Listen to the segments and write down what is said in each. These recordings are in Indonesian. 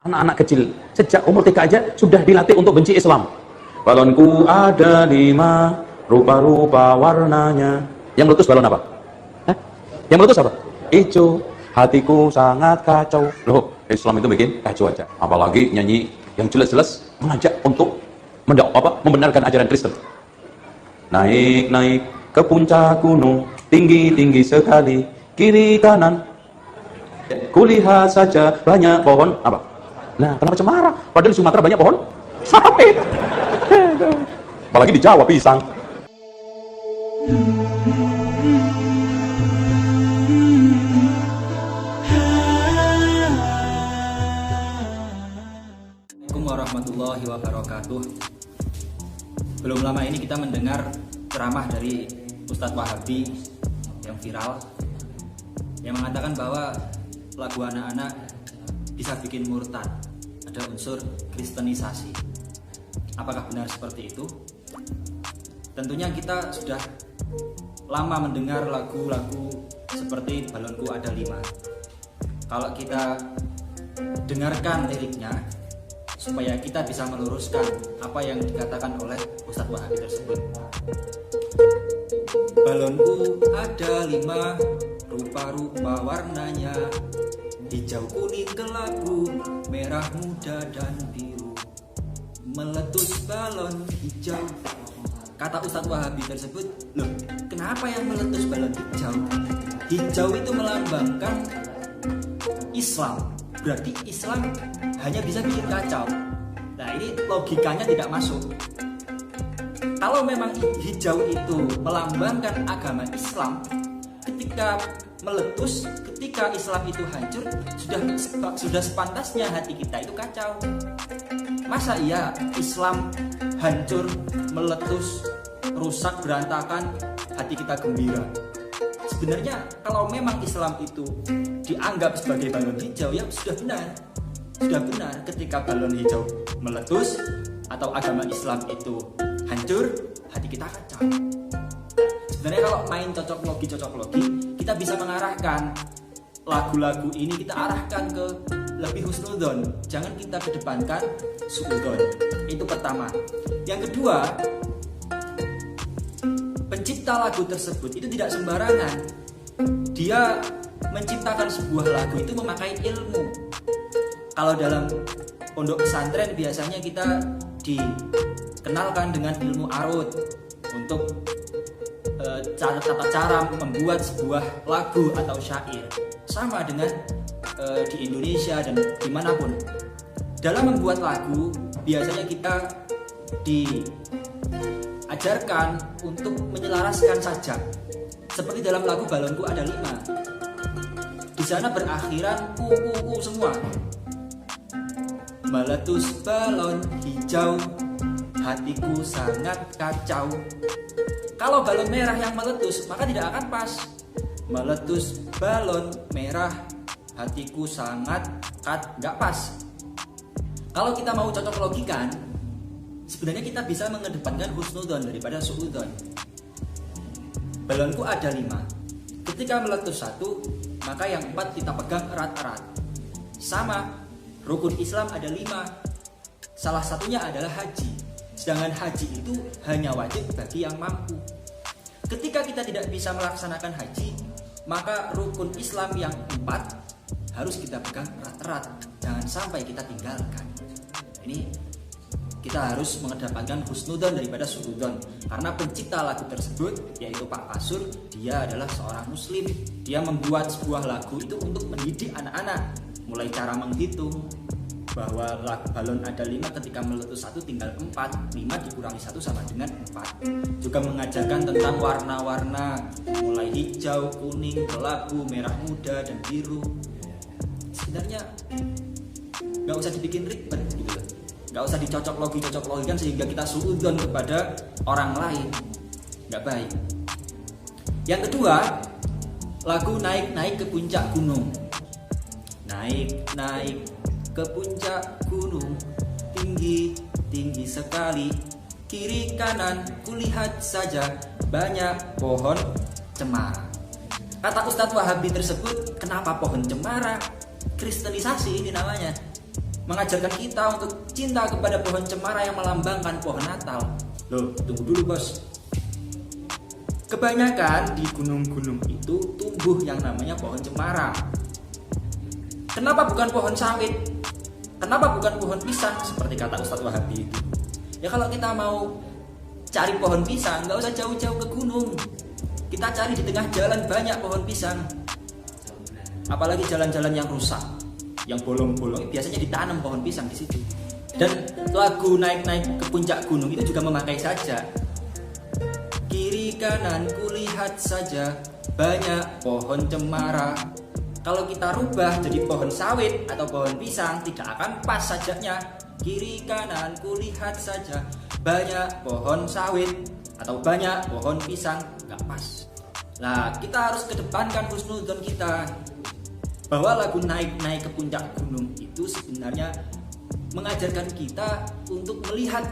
Anak-anak kecil sejak umur TK aja sudah dilatih untuk benci Islam. Balonku ada 5, rupa-rupa warnanya. Yang meletus balon apa? Hah? Yang meletus apa? Ijo. Hatiku sangat kacau. Loh, Islam itu bikin kacau aja. Apalagi nyanyi yang jelas-jelas mengajak untuk membenarkan ajaran Kristen. Naik-naik ke puncak gunung, tinggi-tinggi sekali, kiri kanan. Kulihat saja banyak pohon apa? Nah, kenapa cemara? Padahal di Sumatera banyak pohon sawit. Apalagi di Jawa pisang. Assalamualaikum warahmatullahi wabarakatuh. Belum lama ini kita mendengar ceramah dari Ustadz Wahabi yang viral, yang mengatakan bahwa lagu anak-anak bisa bikin murtad, ada unsur kristenisasi. Apakah benar seperti itu? Tentunya kita sudah lama mendengar lagu-lagu seperti Balonku Ada 5. Kalau kita dengarkan liriknya, supaya kita bisa meluruskan apa yang dikatakan oleh Ustadz Wahabi tersebut. Balonku ada 5, rupa-rupa warnanya, hijau, kuning, kelabu, merah muda dan biru. Meletus balon hijau. Kata Ustadz Wahabi tersebut, loh, kenapa yang meletus balon hijau? Hijau itu melambangkan Islam. Berarti Islam hanya bisa bikin kacau. Nah, ini logikanya tidak masuk. Kalau memang hijau itu melambangkan agama Islam, ketika meletus, ketika Islam itu hancur, sudah sepantasnya hati kita itu kacau. Masa iya Islam hancur, meletus, rusak, berantakan, hati kita gembira? Sebenarnya kalau memang Islam itu dianggap sebagai balon hijau, ya sudah benar ketika balon hijau meletus atau agama Islam itu hancur, hati kita kacau. Sebenarnya kalau main cocok logi, kita bisa mengarahkan lagu-lagu ini, kita arahkan ke lebih husnudon, jangan kita kedepankan suudon. Itu pertama. Yang kedua, pencipta lagu tersebut itu tidak sembarangan. Dia menciptakan sebuah lagu itu memakai ilmu. Kalau dalam pondok pesantren biasanya kita dikenalkan dengan ilmu arut untuk tata cara membuat sebuah lagu atau syair. Sama dengan di Indonesia dan dimanapun. Dalam membuat lagu biasanya kita diajarkan untuk menyelaraskan sajak. Seperti dalam lagu Balonku Ada 5. Di sana berakhiran ku semua. Meletus balon hijau, hatiku sangat kacau. Kalau balon merah yang meletus, maka tidak akan pas. Meletus balon merah, hatiku sangat nggak pas. Kalau kita mau cocok logikan, sebenarnya kita bisa mengedepankan husnudon daripada suudon. Balonku ada 5. Ketika meletus 1, maka yang 4 kita pegang erat-erat. Sama, rukun Islam ada 5. Salah satunya adalah haji. Sedangkan haji itu hanya wajib bagi yang mampu. Ketika kita tidak bisa melaksanakan haji, maka rukun Islam yang 4 harus kita pegang erat-erat. Jangan sampai kita tinggalkan. Ini kita harus mengedepankan husnudon daripada suudon. Karena pencipta lagu tersebut, yaitu Pak Kasur, dia adalah seorang muslim. Dia membuat sebuah lagu itu untuk mendidik anak-anak. Mulai cara menghitung, bahwa balon ada 5, ketika meletus 1 tinggal 4, 5 dikurangi 1 sama dengan 4. Juga mengajarkan tentang warna-warna, mulai hijau, kuning, kelabu, merah muda, dan biru. Sebenarnya nggak usah dibikin ribet gitu, nggak usah dicocok logikan sehingga kita suudon kepada orang lain, nggak baik. Yang kedua, lagu naik-naik ke puncak gunung. Naik-naik ke puncak gunung, tinggi-tinggi sekali, kiri kanan kulihat saja banyak pohon cemara. Kata Ustadz Wahabi tersebut, kenapa pohon cemara? Kristenisasi ini namanya. mengajarkan kita untuk cinta kepada pohon cemara yang melambangkan pohon Natal. Loh, tunggu dulu bos. Kebanyakan di gunung-gunung itu tumbuh yang namanya pohon cemara. Kenapa bukan pohon sawit? Kenapa bukan pohon pisang seperti kata Ustadz Wahabi itu? Ya kalau kita mau cari pohon pisang, nggak usah jauh-jauh ke gunung. Kita cari di tengah jalan banyak pohon pisang. Apalagi jalan-jalan yang rusak, yang bolong-bolong, biasanya ditanam pohon pisang di situ. Dan lagu naik-naik ke puncak gunung itu juga memakai saja. Kiri kanan kulihat saja banyak pohon cemara. Kalau kita rubah jadi pohon sawit atau pohon pisang, tidak akan pas sajaknya. Kiri kanan kulihat saja banyak pohon sawit atau banyak pohon pisang, nggak pas. Nah, kita harus kedepankan husnudzon kita bahwa lagu naik-naik ke puncak gunung itu sebenarnya mengajarkan kita untuk melihat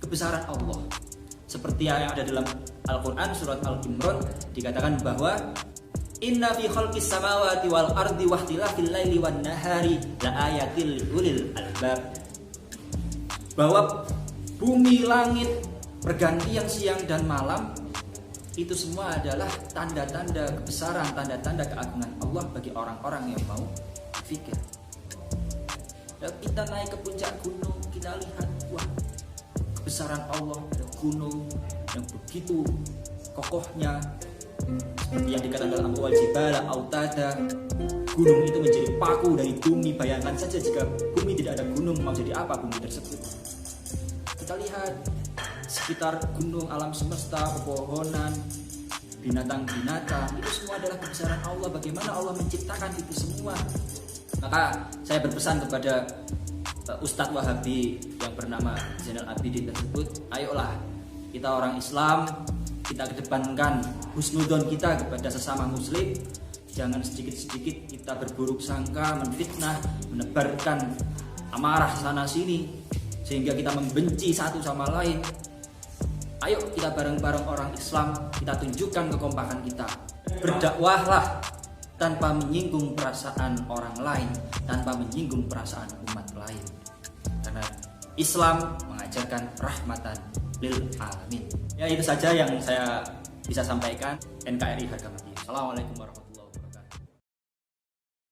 kebesaran Allah. Seperti yang ada dalam Al-Quran surat Al-Imran dikatakan bahwa inna fi khalqis samawati wal ardi wahtilafil laili wan nahari la ayatil liulil albab. Bahwa bumi, langit, pergantian siang dan malam itu semua adalah tanda-tanda kebesaran, tanda-tanda keagungan Allah bagi orang-orang yang mau berpikir. Dan kita naik ke puncak gunung, kita lihat, wah, kebesaran Allah, ada gunung yang begitu kokohnya, seperti yang dikatakan dalam Wal Jibala Autada, gunung itu menjadi paku dari bumi. Bayangkan saja jika bumi tidak ada gunung, mau jadi apa bumi tersebut. Kita lihat sekitar gunung, alam semesta, pepohonan, binatang-binatang, itu semua adalah kebesaran Allah. Bagaimana Allah menciptakan itu semua. Maka saya berpesan kepada Ustadz Wahabi yang bernama Zainal Abidin tersebut, ayolah kita orang Islam, kita kedepankan husnudzon kita kepada sesama muslim. Jangan sedikit-sedikit kita berburuk sangka, menfitnah, menebarkan amarah sana sini sehingga kita membenci satu sama lain. Ayo kita bareng-bareng orang Islam, kita tunjukkan kekompakan kita. Berdakwahlah tanpa menyinggung perasaan orang lain, tanpa menyinggung perasaan umat lain. Karena Islam mengajarkan rahmatan lil alamin. Ya, itu saja yang saya bisa sampaikan. NKRI harga mati. Assalamualaikum warahmatullahi wabarakatuh.